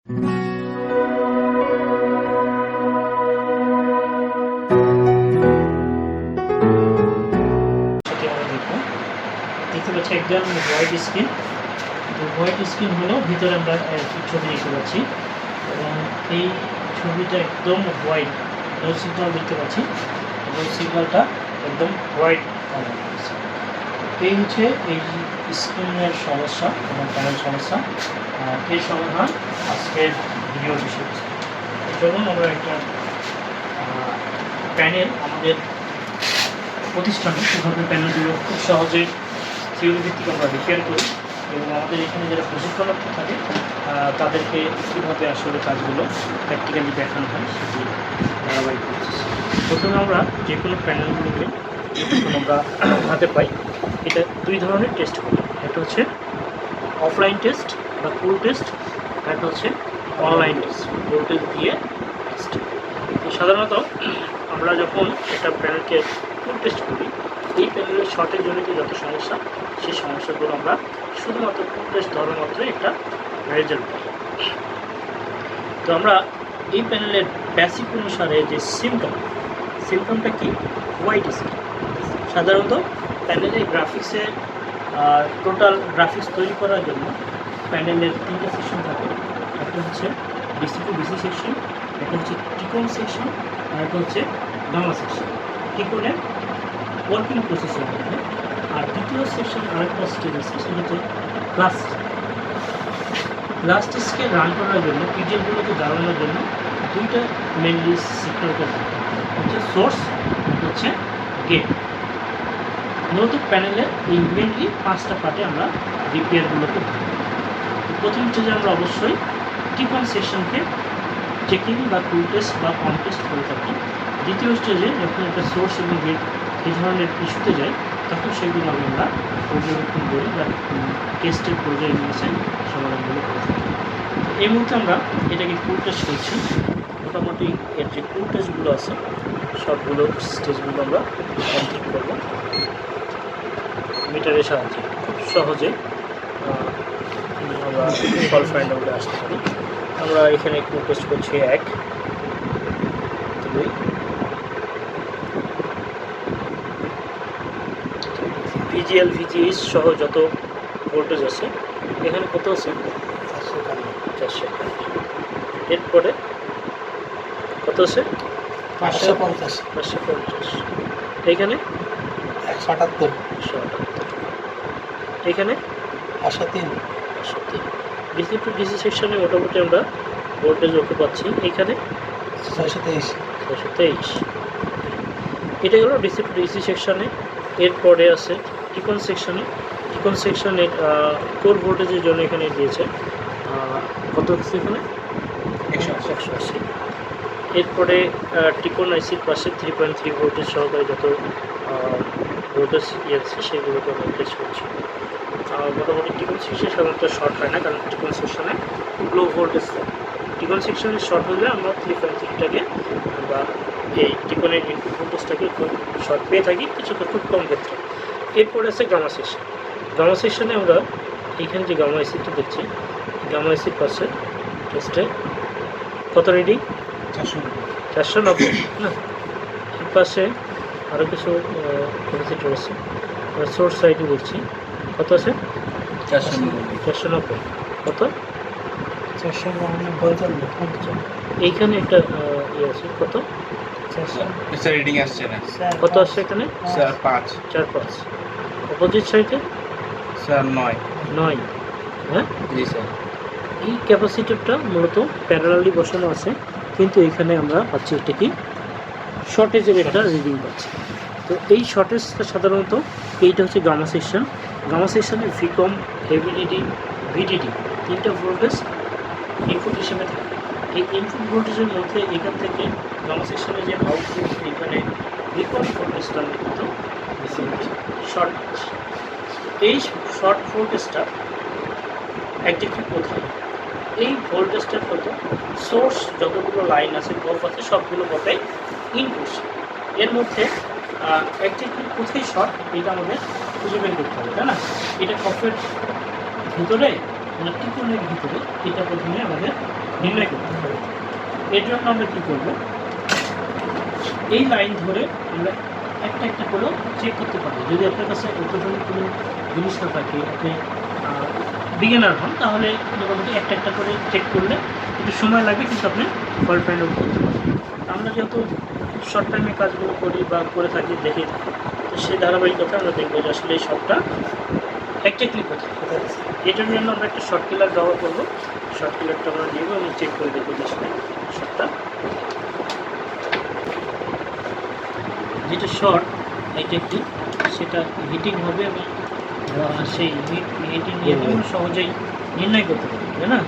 দেখতে পাচ্ছি একদম হোয়াইট স্ক্রিন। তো হোয়াইট স্ক্রিন হলো ভিতরে আমরা ছবি দেখতে পাচ্ছি এবং এই ছবিটা একদম হোয়াইট, নো সিগন্যাল দেখতে পাচ্ছি এবং সিগন্যালটা একদম হোয়াইট কালার হচ্ছে। এই হচ্ছে এই স্ক্রিনের সমস্যা এবং প্যানেল সমস্যা। এর সমাধান আজকের ভিডিও বিষয়। যখন আমরা একটা প্যানেল আমাদের প্রতিষ্ঠানে সেভাবে প্যানেলগুলো খুব সহজে থিওরি ভিত্তিক আমরা রিপেয়ার করি এবং আমাদের এখানে যারা প্রশিক্ষণার্থী থাকে তাদেরকে কীভাবে আসলে কাজগুলো প্র্যাকটিক্যালি দেখানো হয় সেটি ধারাবাহিক করছি। প্রথমে আমরা যে কোনো প্যানেলগুলোকে যখন আমরা হাতে পাই এটা দুই ধরনের টেস্ট করি। একটা হচ্ছে অফলাইন টেস্ট বা কুল টেস্ট, আর একটা হচ্ছে অনলাইন টেস্ট, ভোল্টেজ দিয়ে টেস্ট। সাধারণত আমরা যখন একটা প্যানেলকে কুল টেস্ট করি এই প্যানেলের শর্টের জন্য যত সমস্যা সেই সমস্যাগুলো আমরা শুধুমাত্র কুল টেস্ট ধরার মাত্র একটা রেজাল্ট পাই। তো আমরা এই প্যানেলের বেসিক অনুসারে যে সিমটমটা কি হোয়াইট স্ক্রিন। সাধারণত প্যানেলের গ্রাফিক্সে টোটাল গ্রাফিক্স তৈরি করার জন্য প্যানেলের তিনটা সেকশন থাকে। একটা হচ্ছে ডিসি টু ডিসি সেকশন, একটা হচ্ছে টিকন সেকশন, আর একটা হচ্ছে গামা সেকশন। টিকনের ওয়ার্কিং প্রসেসের মধ্যে আর দ্বিতীয় সেকশন আরেকটা স্টেজ আছে, সেটা হচ্ছে লাস্ট স্টেজকে রান করার জন্য পিডিএফগুলোকে জ্বালানোর জন্য দুইটা মেনলি সেক্টরকে হচ্ছে সোর্স, হচ্ছে গেট। মূলত প্যানেলের এই মেনলি পাঁচটা পার্টে আমরা রিপেয়ারগুলোকে দিই। প্রথম স্টেজে আমরা অবশ্যই টিকন সেকশনকে চেকিং বা কুল টেস্ট বা অন টেস্ট করে থাকি। দ্বিতীয় স্টেজে যখন একটা সোর্স এবং গেট এই ধরনের ইস্যুতে যায় তখন সেগুলো আমরা পর্যবেক্ষণ করি বা টেস্টের পর্যায়ে নিয়ে এসে সমাধানগুলো করে থাকি। এই মুহূর্তে আমরা এটাকে কুল টেস্ট করছি। মোটামুটি এর যে কুল টেস্টগুলো আছে সবগুলো স্টেজগুলো আমরা কমপ্লিট করব মিটারের সাহায্যে। খুব সহজে আমরা ফল্ট ফাইন্ড আউটে আসতে পারি। আমরা এখানে কুল টেস্ট করছি 1, 2, ভিজিএল ভিজিএস সহ যত ভোল্টেজ আছে এখানে কত আছে 400। এরপরে কত আছে 550। এখানে 178। এখানে 3 ডিসি টু ডিসি সেকশনে মোটামুটি আমরা ভোল্টেজ ওকে পাচ্ছি। এইখানে 623। এটা হলো ডিসি টু ডিসি সেকশনে। এরপরে আছে টিকন সেকশনে কোর ভোল্টেজের জন্য এখানে দিয়েছে কত হচ্ছে এখানে 180। এরপরে টিকন আইসির পাশে 3.3 ভোল্টেজ সহকারে যত ভোল্টেজ আছে সেগুলোকে আমরা টেস্ট করছি। মোটামুটি টিকন সেকশনে সাধারণত শর্ট হয় না, কারণ টিকন সেকশনে লো ভোল্টেজ থাকে। টিকন সেকশনে শর্ট হলে আমরা 3.3টাকে বা এই টিকনের ইনপুট ভোল্টেজটাকে খুব শর্ট পেয়ে থাকি কিছুটা খুব কম ক্ষেত্রে। এরপরে আছে গামা সেকশনে আমরা এইখানে যে গামা এসিডটা দেখছি গামা এসিড পাশে টেস্টে কত রিডিং 490 না। এর পাশে আরও কিছু ক্যাপাসিটর আছে। সোর্স সাইডে দেখছি কত আছে 490। কত 495। এইখানে একটা ইয়ে আছে কত রিডিং আসছে না কত আসছে এখানে স্যার 5 অপোজিট সাইডে স্যার 9। হ্যাঁ জি স্যার। এই ক্যাপাসিটরটা মূলত প্যারালালি বসানো আছে, কিন্তু এখানে আমরা পাচ্ছি একটা কি শর্টেজের একটা রিডিং পাচ্ছি। তো এই শর্টেজটা সাধারণত এইটা হচ্ছে গামা সেকশনে ভিকম, হেভিডিডি, ভিডিডি তিনটা ভোল্টেজ ইনপুট হিসেবে থাকে। এই ইনপুট ভোল্টেজের মধ্যে এখান থেকে গামা সেকশনে যে আউটপুট এখানে ভিকম ভোল্টেজটা কিন্তু শর্ট। এই শর্ট ভোল্টেজটা একদিকে কোথায় এই ভোল্টেজটার কত সোর্স যতগুলো লাইন আছে কফ আছে সবগুলো কপে ইনপুট। এর মধ্যে একদিকে কোথায় শর্ট এটা আমাদের খুঁজে বের করতে হবে, তাই না? এটা কফের ভিতরে মানে ত্রিকোণের ভিতরে এটা প্রথমে আমাদের নির্ণয় করতে হবে। এর জন্য আমরা কী করব, এই লাইন ধরে আমরা একটা একটা করে চেক করতে পারবো। যদি আপনার কাছে অত্যাধুনিক কোনো জিনিস না থাকে, আপনি বিগিনার হন, তাহলে মোটামুটি একটা একটা করে চেক করলে একটু সময় লাগবে, কিন্তু আপনি ফল্ট ফাইন্ড আউট করতে পারবেন। আমরা যেহেতু শর্ট টাইমে কাজগুলো করি বা করে থাকি, দেখে থাকি, তো সেই ধারাবাহিকতা আমরা দেখবো যে আসলে এই শর্টটা একজাক্টলি কোথায়। এটার জন্য আমরা একটা শর্ট কিলার ব্যবহার করবো। শর্ট কিলারটা আমরা দিব এবং চেক করে দেখবো যে আসলে শর্টটা যেটা শর্ট একজাক্টলি সেটা হিটিং হবে এবং সেই হিটিং নিয়ে আমরা সহজেই নির্ণয় করতে পারবো, তাই না?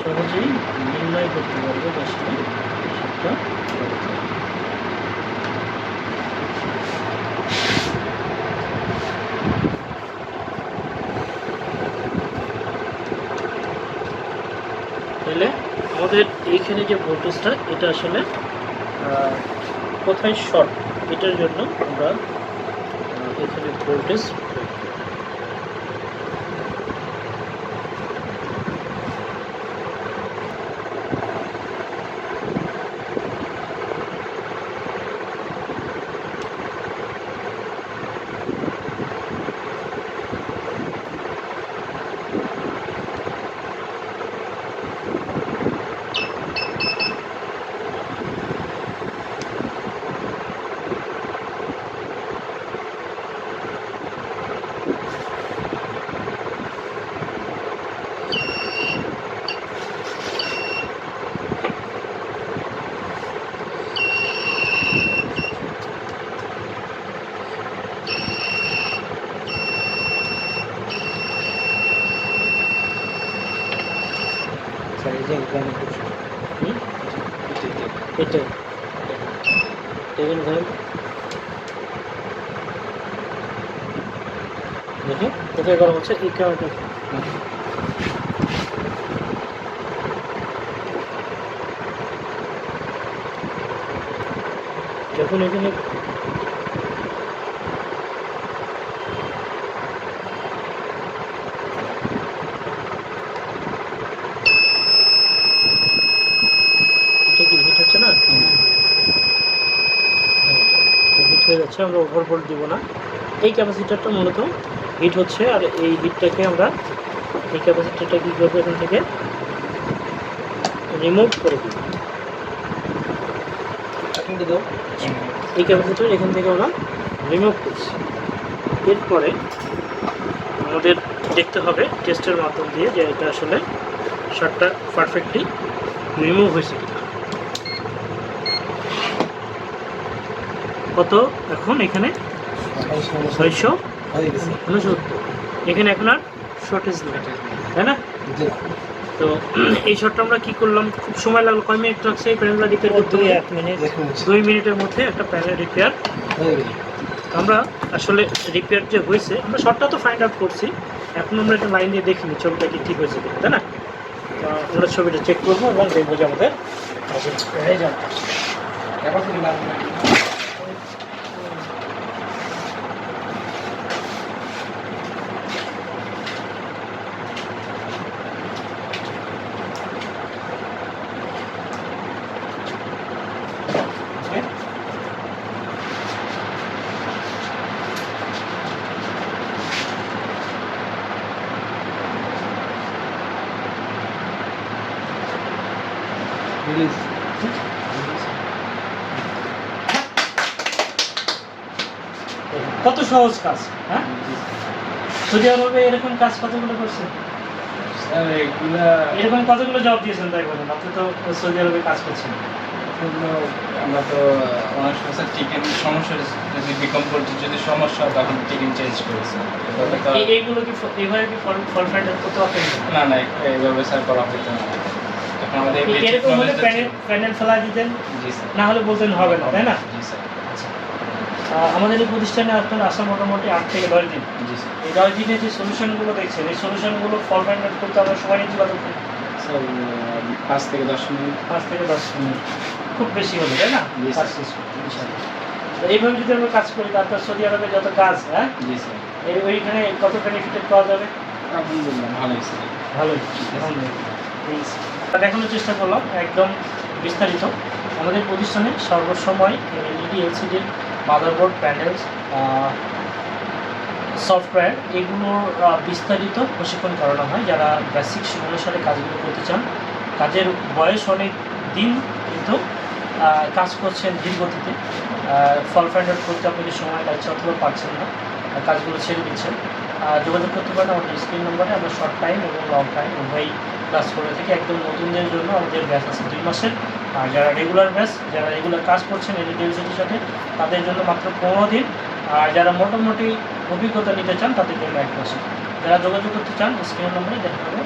সহজেই নির্ণয় করতে পারবো যে আসলে শর্টটা তাহলে আমাদের এইখানে যে ভোল্টেজটা এটা আসলে কোথায় শর্ট, এটার জন্য আমরা এখানে ভোল্টেজ এটা দেখেন দেখে কোথায় করা হচ্ছে এই কারণটা যখন এখানে হিট হচ্ছে না, হিট হয়ে যাচ্ছে, আমরা ওভারভোল্ট দিব না। এই ক্যাপাসিটারটা মূলত হিট হচ্ছে, আর এই হিটটাকে আমরা এই ক্যাপাসিটারটা কী করবো, এখান থেকে রিমুভ করে দিব। এই ক্যাপাসিটার এখান থেকে আমরা রিমুভ করছি। এরপরে আমাদের দেখতে হবে টেস্টের মাধ্যম দিয়ে যে এটা আসলে শর্টটা পারফেক্টলি রিমুভ হয়েছে কিনা। কত এখন এখানে 669, এখানে এখন আর শর্টেজ নেই, তাই না? তো এই শর্টটা আমরা কি করলাম, খুব সময় লাগলো, কয় মিনিট লাগছে এই প্যানেলটা রিপেয়ার করতে? 2 মিনিটের মধ্যে একটা প্যানেল রিপেয়ার। আমরা আসলে রিপেয়ার যে হয়েছে, আমরা শর্টটা তো ফাইন্ড আউট করছি, এখন আমরা একটা লাইন দিয়ে দেখিনি ছবিটা কি ঠিক হয়েছে কিনা, তাই না? আমরা ছবিটা চেক করবো এবং দেখবো যে আমাদের হয়ে যাবে। কত সহজ কাজ, হ্যাঁ? সৌদি আরবে এরকম কাজ কতগুলো করছে? এরকম কতগুলো জব দিয়েছেন তাই বলেন? আপনি তো সৌদি আরবে কাজ করছেন। আমরা তো অনেক সময় টিকেন সমস্যা, যদি বিকম করছে, যদি সমস্যা তখন টিকেন চেঞ্জ করেছে। এইগুলো কি এইভাবে কি ফল্ট ফাইন্ড আউট করতে পারতেন? না না, এইভাবে স্যার করা হতো না। তখন আমাদের এরকম হলে প্যানেল ফেলা দিতেন, জি স্যার, না হলে বলতেন হবে না, তাই না? জি স্যার। আমাদের এই প্রতিষ্ঠানে আপনার আসা মোটামুটি 8 থেকে 10 দিন। জি স্যার। এই 10 দিনে যে সলিউশনগুলো দেখছেন, এই সলিউশনগুলো ফল্ট ফাইন্ড আউট করতে আমরা সময় নিতে পারবো স্যার 5 থেকে 10 মিনিট। 5 থেকে 10 মিনিট খুব বেশি হবে, তাই না? জি কাজ শেষ করতে ইনশাআল্লাহ। তো এইভাবে যদি আমরা কাজ করি, তারপর সৌদি আরবে যত কাজ, হ্যাঁ, জি স্যার, ওইখানে কত বেনিফিট পাওয়া যাবে? আলহামদুলিল্লাহ ভালোই ছিল। ভালোই, আলহামদুলিল্লাহ। দেখানোর চেষ্টা করলাম একদম বিস্তারিত আমাদের প্রতিষ্ঠানে সর্বসময় এলইডি এলসিডির মাদারবোর্ড, প্যানেলস, সফটওয়্যার এগুলোর বিস্তারিত প্রশিক্ষণ করানো হয়। যারা বেসিক অনুসারে কাজগুলো করতে চান, কাজের বয়স অনেক দিন কিন্তু কাজ করছেন দীর্ঘতিতে, ফল ফাইন্ড আউট করতে আপনাকে সময় লাগছে অথবা পারছেন না, কাজগুলো ছেড়ে দিচ্ছেন, যোগাযোগ করতে পারেন আমাদের স্ক্রিন নম্বরে। আমরা শর্ট টাইম এবং লং টাইম উভয়ই ক্লাস করে থাকি। একদম নতুনদের জন্য আমাদের ব্যাচ আছে 2 মাসের, আর যারা রেগুলার ব্যাচ, যারা রেগুলার কাজ করছেন এলইডি এলসিডির সাথে, তাদের জন্য মাত্র 15 দিন, আর যারা মোটামুটি অভিজ্ঞতা নিতে চান তাদের জন্য 1 মাসে। যারা যোগাযোগ করতে চান স্ক্রিন নম্বরে দেখা হবে।